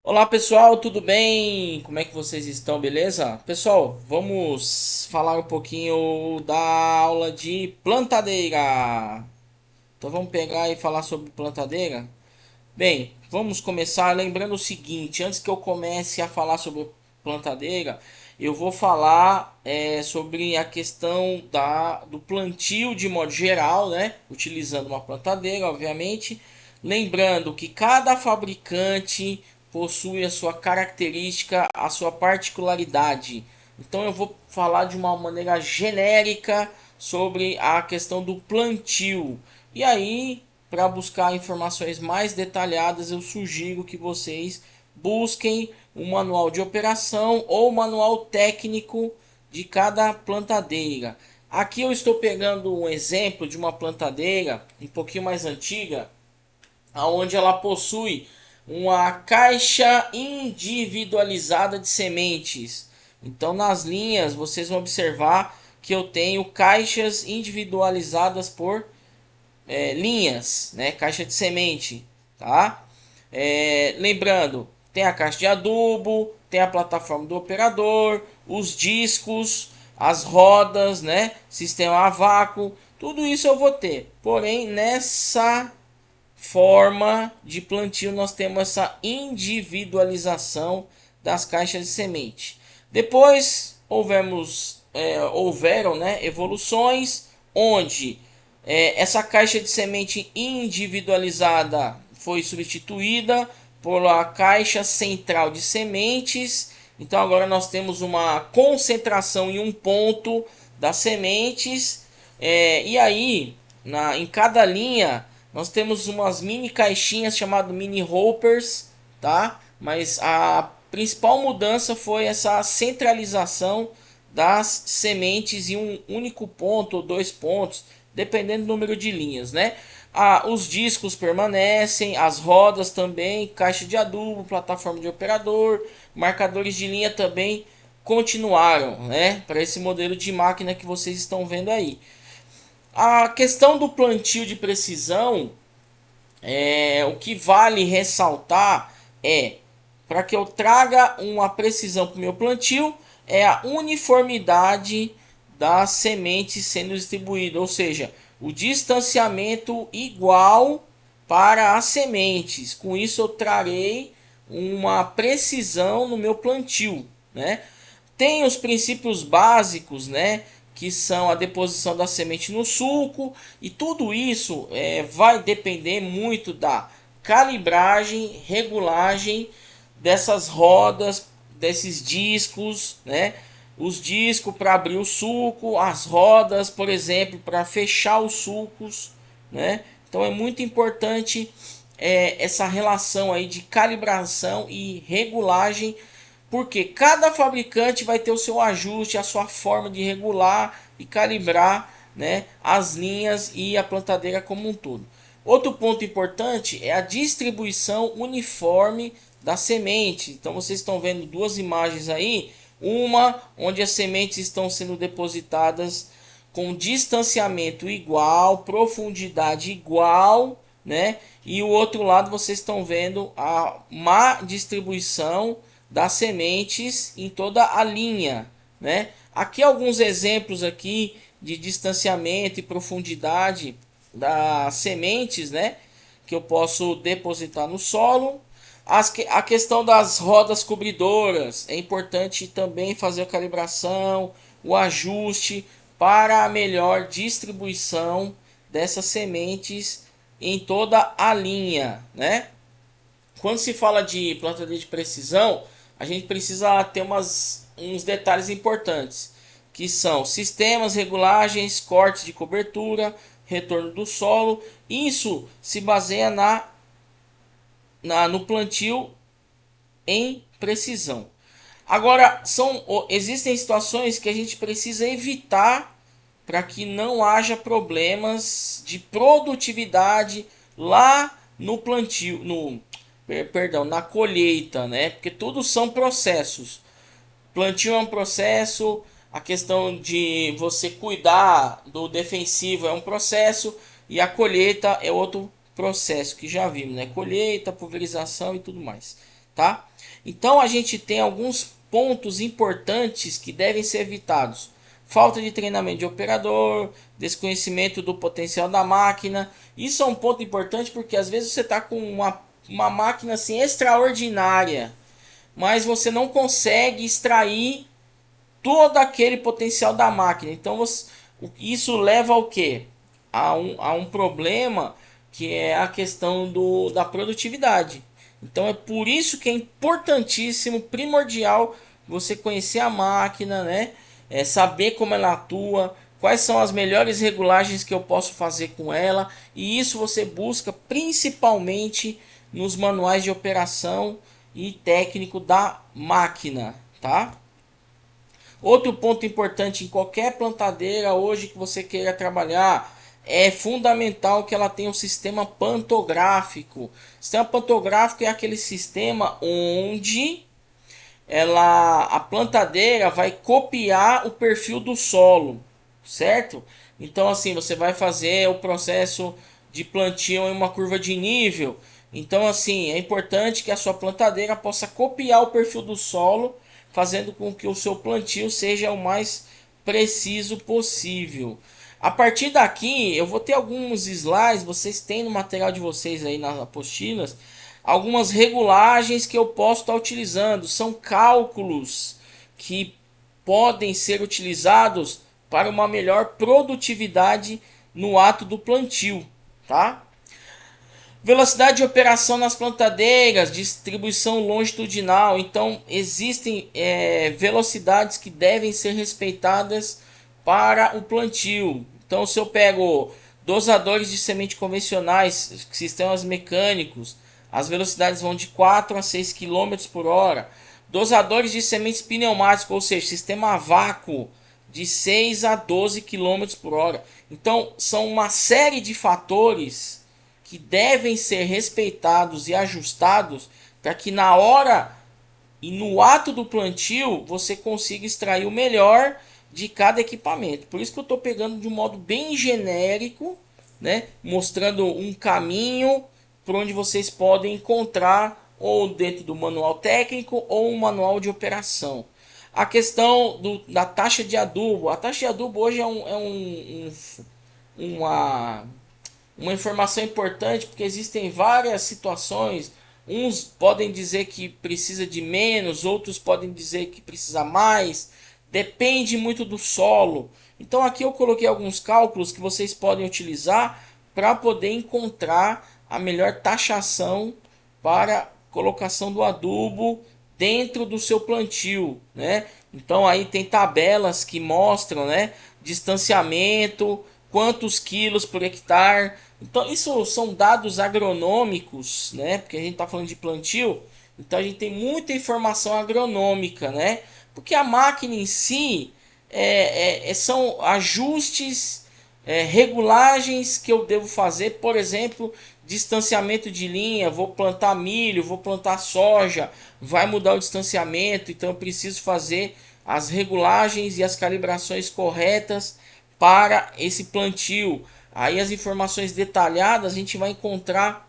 Olá pessoal, tudo bem? Como é que vocês estão, beleza? Pessoal, vamos falar um pouquinho da aula de plantadeira. Então vamos pegar e falar sobre plantadeira. Bem, vamos começar lembrando o seguinte, antes que eu comece a falar sobre plantadeira, eu vou falar sobre a questão do plantio de modo geral, né? Utilizando uma plantadeira, obviamente. Lembrando que cada fabricante possui a sua característica, a sua particularidade. Então eu vou falar de uma maneira genérica sobre a questão do plantio. E aí, para buscar informações mais detalhadas, eu sugiro que vocês busquem o manual de operação ou o manual técnico de cada plantadeira. Aqui eu estou pegando um exemplo de uma plantadeira um pouquinho mais antiga, onde ela possui uma caixa individualizada de sementes. Então, nas linhas, vocês vão observar que eu tenho caixas individualizadas por linhas, né? Caixa de semente, tá? Lembrando, tem a caixa de adubo, tem a plataforma do operador, os discos, as rodas, né? Sistema a vácuo, tudo isso eu vou ter. Porém, nessa forma de plantio nós temos essa individualização das caixas de semente. Depois houveram, né, evoluções onde essa caixa de semente individualizada foi substituída por uma caixa central de sementes. Então agora nós temos uma concentração em um ponto das sementes. E aí, em cada linha, nós temos umas mini caixinhas chamadas mini hoppers, tá? Mas a principal mudança foi essa centralização das sementes em um único ponto ou dois pontos, dependendo do número de linhas, né? Os discos permanecem, as rodas também, caixa de adubo, plataforma de operador, marcadores de linha também continuaram, né? Para esse modelo de máquina que vocês estão vendo aí. A questão do plantio de precisão, o que vale ressaltar é, para que eu traga uma precisão para o meu plantio, é a uniformidade das sementes sendo distribuída, ou seja, o distanciamento igual para as sementes. Com isso eu trarei uma precisão no meu plantio, né? Tem os princípios básicos, né? Que são a deposição da semente no sulco, e tudo isso vai depender muito da calibragem, regulagem dessas rodas, desses discos, né? Os discos para abrir o sulco, as rodas, por exemplo, para fechar os sulcos, né? Então é muito importante essa relação aí de calibração e regulagem, porque cada fabricante vai ter o seu ajuste, a sua forma de regular e calibrar, né, as linhas e a plantadeira como um todo. Outro ponto importante é a distribuição uniforme da semente. Então vocês estão vendo duas imagens aí, uma onde as sementes estão sendo depositadas com distanciamento igual, profundidade igual, né? E o outro lado vocês estão vendo a má distribuição das sementes em toda a linha, né? Aqui alguns exemplos aqui de distanciamento e profundidade das sementes, né? Que eu posso depositar no solo. A questão das rodas cobridoras, é importante também fazer a calibração, o ajuste para a melhor distribuição dessas sementes em toda a linha, né? Quando se fala de plantadeira de precisão, a gente precisa ter uns detalhes importantes, que são sistemas, regulagens, cortes de cobertura, retorno do solo. Isso se baseia no plantio em precisão. Agora, existem situações que a gente precisa evitar para que não haja problemas de produtividade lá no plantio, perdão, na colheita, né? Porque tudo são processos. Plantio é um processo, a questão de você cuidar do defensivo é um processo e a colheita é outro processo que já vimos, né? Colheita, pulverização e tudo mais. tá? Então a gente tem alguns pontos importantes que devem ser evitados: falta de treinamento de operador, desconhecimento do potencial da máquina. Isso é um ponto importante porque às vezes você está com uma máquina assim extraordinária, mas você não consegue extrair todo aquele potencial da máquina. Então isso leva ao quê? A um problema, que é a questão da produtividade. Então é por isso que é importantíssimo, primordial, você conhecer a máquina, né? Saber como ela atua, quais são as melhores regulagens que eu posso fazer com ela. E isso você busca principalmente nos manuais de operação e técnico da máquina, tá? Outro ponto importante em qualquer plantadeira hoje que você queira trabalhar, é fundamental que ela tenha um sistema pantográfico. O sistema pantográfico é aquele sistema onde a plantadeira vai copiar o perfil do solo, certo? Então assim, você vai fazer o processo de plantio em uma curva de nível. Então assim, é importante que a sua plantadeira possa copiar o perfil do solo, fazendo com que o seu plantio seja o mais preciso possível. A partir daqui, eu vou ter alguns slides, vocês têm no material de vocês aí nas apostilas, algumas regulagens que eu posso estar utilizando. São cálculos que podem ser utilizados para uma melhor produtividade no ato do plantio, tá? Velocidade de operação nas plantadeiras, distribuição longitudinal. Então, existem velocidades que devem ser respeitadas para o plantio. Então, se eu pego dosadores de semente convencionais, sistemas mecânicos, as velocidades vão de 4 a 6 km por hora. Dosadores de sementes pneumáticos, ou seja, sistema a vácuo, de 6 a 12 km por hora. Então, são uma série de fatores que devem ser respeitados e ajustados para que na hora e no ato do plantio você consiga extrair o melhor de cada equipamento. Por isso que eu estou pegando de um modo bem genérico, né, mostrando um caminho por onde vocês podem encontrar ou dentro do manual técnico ou um manual de operação. A questão da taxa de adubo. A taxa de adubo hoje uma informação importante, porque existem várias situações. Uns podem dizer que precisa de menos, outros podem dizer que precisa mais. Depende muito do solo. Então aqui eu coloquei alguns cálculos que vocês podem utilizar para poder encontrar a melhor taxação para colocação do adubo dentro do seu plantio, né? Então aí tem tabelas que mostram, né, distanciamento, quantos quilos por hectare. Então isso são dados agronômicos, né? Porque a gente está falando de plantio, então a gente tem muita informação agronômica, né? Porque a máquina em si são ajustes, regulagens que eu devo fazer. Por exemplo, distanciamento de linha. Vou plantar milho, vou plantar soja, vai mudar o distanciamento, então eu preciso fazer as regulagens e as calibrações corretas para esse plantio. Aí as informações detalhadas a gente vai encontrar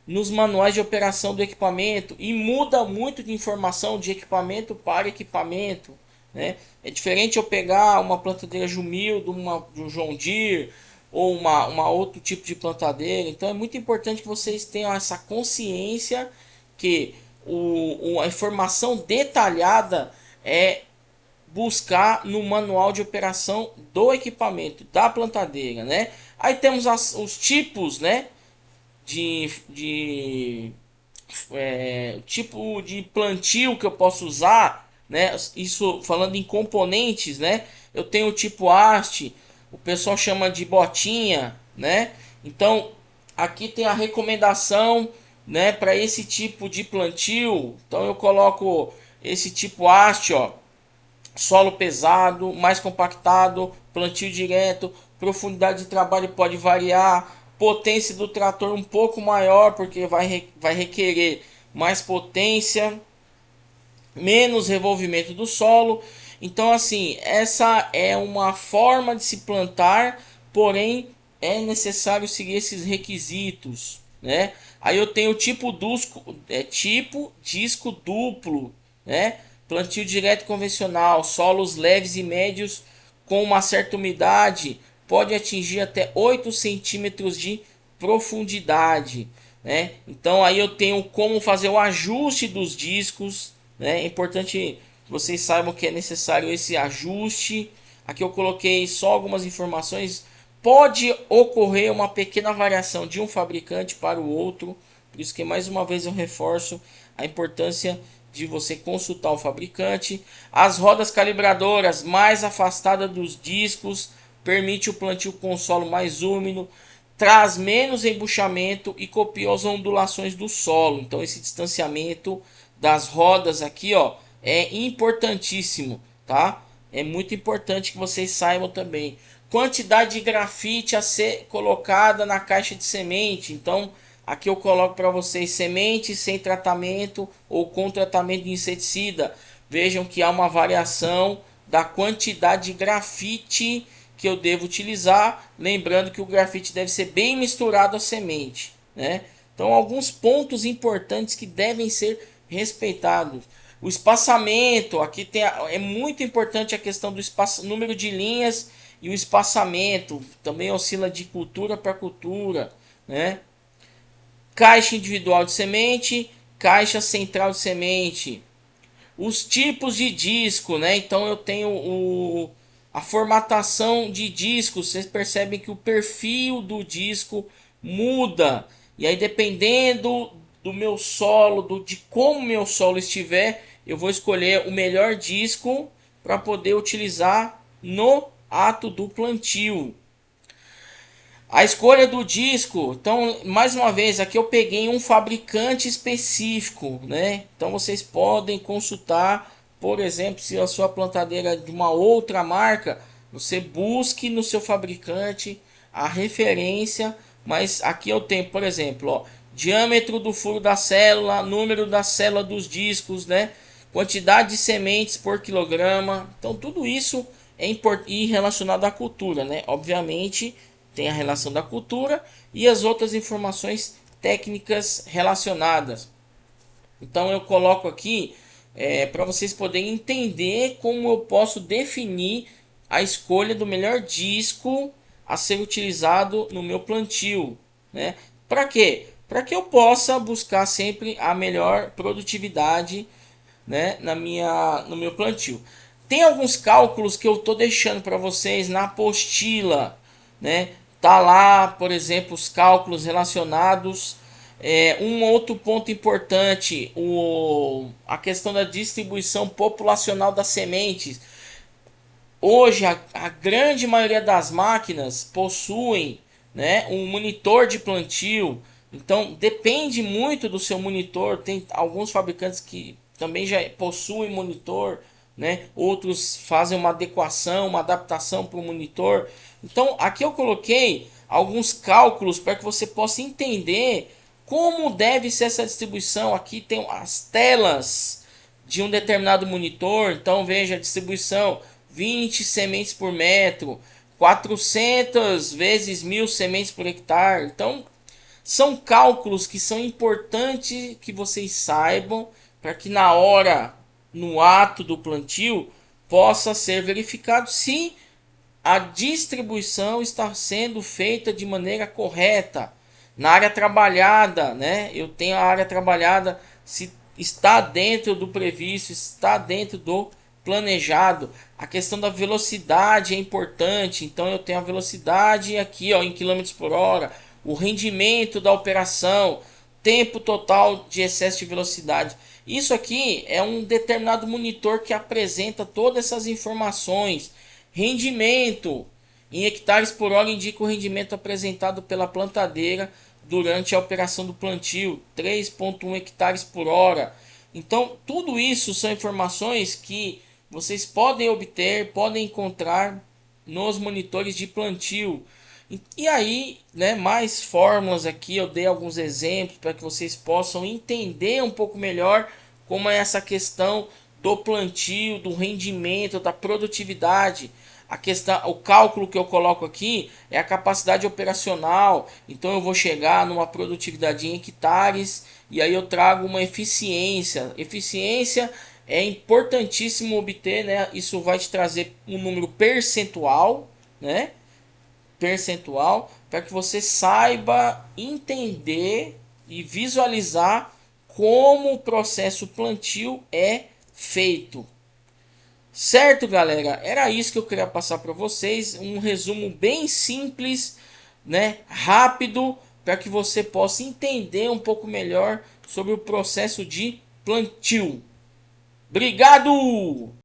nos manuais de operação do equipamento, e muda muito de informação de equipamento para equipamento, né? É diferente eu pegar uma plantadeira Jumil de um John Deere ou uma outro tipo de plantadeira. Então é muito importante que vocês tenham essa consciência que a informação detalhada é buscar no manual de operação do equipamento, da plantadeira, né? Aí temos os tipos, né, tipo de plantio que eu posso usar, né? Isso falando em componentes, né? Eu tenho o tipo haste, o pessoal chama de botinha, né? Então aqui tem a recomendação, né, para esse tipo de plantio. Então eu coloco esse tipo haste, ó: solo pesado, mais compactado, plantio direto, profundidade de trabalho pode variar, potência do trator um pouco maior, porque vai requerer mais potência, menos revolvimento do solo. Então assim, essa é uma forma de se plantar, porém é necessário seguir esses requisitos, né? Aí eu tenho tipo disco duplo, né? Plantio direto convencional, solos leves e médios com uma certa umidade, pode atingir até 8 centímetros de profundidade, né? Então aí eu tenho como fazer o ajuste dos discos, né? É importante que vocês saibam que é necessário esse ajuste. Aqui eu coloquei só algumas informações. Pode ocorrer uma pequena variação de um fabricante para o outro, por isso que mais uma vez eu reforço a importância de você consultar o fabricante. As rodas calibradoras mais afastadas dos discos permite o plantio com solo mais úmido, traz menos embuchamento e copia as ondulações do solo. Então esse distanciamento das rodas aqui, ó, é importantíssimo, tá? É muito importante que vocês saibam também. Quantidade de grafite a ser colocada na caixa de semente. Então aqui eu coloco para vocês semente sem tratamento ou com tratamento de inseticida. Vejam que há uma variação da quantidade de grafite que eu devo utilizar, lembrando que o grafite deve ser bem misturado à semente, né? Então alguns pontos importantes que devem ser respeitados. O espaçamento, aqui é muito importante a questão do número de linhas e o espaçamento, também oscila de cultura para cultura, né? Caixa individual de semente, caixa central de semente. Os tipos de disco, né? Então eu tenho a formatação de disco. Vocês percebem que o perfil do disco muda. E aí dependendo do meu solo, de como meu solo estiver, eu vou escolher o melhor disco para poder utilizar no ato do plantio. A escolha do disco, então, mais uma vez, aqui eu peguei um fabricante específico, né? Então vocês podem consultar, por exemplo, se a sua plantadeira é de uma outra marca, você busque no seu fabricante a referência, mas aqui eu tenho, por exemplo, ó, diâmetro do furo da célula, número da célula dos discos, né? Quantidade de sementes por quilograma. Então tudo isso é importante relacionado à cultura, né? Obviamente tem a relação da cultura e as outras informações técnicas relacionadas. Então eu coloco aqui para vocês poderem entender como eu posso definir a escolha do melhor disco a ser utilizado no meu plantio, né? Para quê? Para que eu possa buscar sempre a melhor produtividade, né, no meu plantio. Tem alguns cálculos que eu estou deixando para vocês na apostila, né? Tá lá, por exemplo, os cálculos relacionados. Um outro ponto importante, a questão da distribuição populacional das sementes. Hoje, a grande maioria das máquinas possuem, né, um monitor de plantio. Então, depende muito do seu monitor. Tem alguns fabricantes que também já possuem monitor, né? Outros fazem uma adequação, uma adaptação para o monitor. Então, aqui eu coloquei alguns cálculos para que você possa entender como deve ser essa distribuição. Aqui tem as telas de um determinado monitor. Então, veja a distribuição: 20 sementes por metro, 400 vezes 1000 sementes por hectare. Então, são cálculos que são importantes que vocês saibam para que na hora, no ato do plantio, possa ser verificado se a distribuição está sendo feita de maneira correta. Na área trabalhada, né? Eu tenho a área trabalhada, se está dentro do previsto, está dentro do planejado. A questão da velocidade é importante. Então eu tenho a velocidade aqui, ó, em quilômetros por hora, o rendimento da operação, tempo total de excesso de velocidade. Isso aqui é um determinado monitor que apresenta todas essas informações. Rendimento em hectares por hora indica o rendimento apresentado pela plantadeira durante a operação do plantio, 3,1 hectares por hora. Então, tudo isso são informações que vocês podem obter, podem encontrar nos monitores de plantio. E aí, né, mais fórmulas aqui, eu dei alguns exemplos para que vocês possam entender um pouco melhor como é essa questão do plantio, do rendimento, da produtividade. a questão, o cálculo que eu coloco aqui é a capacidade operacional. Então eu vou chegar numa produtividade em hectares e aí eu trago uma eficiência. Eficiência é importantíssimo obter, né? Isso vai te trazer um número percentual, né? Percentual, para que você saiba entender e visualizar como o processo plantio é feito. Certo, galera? Era isso que eu queria passar para vocês, um resumo bem simples, né, rápido, para que você possa entender um pouco melhor sobre o processo de plantio. Obrigado!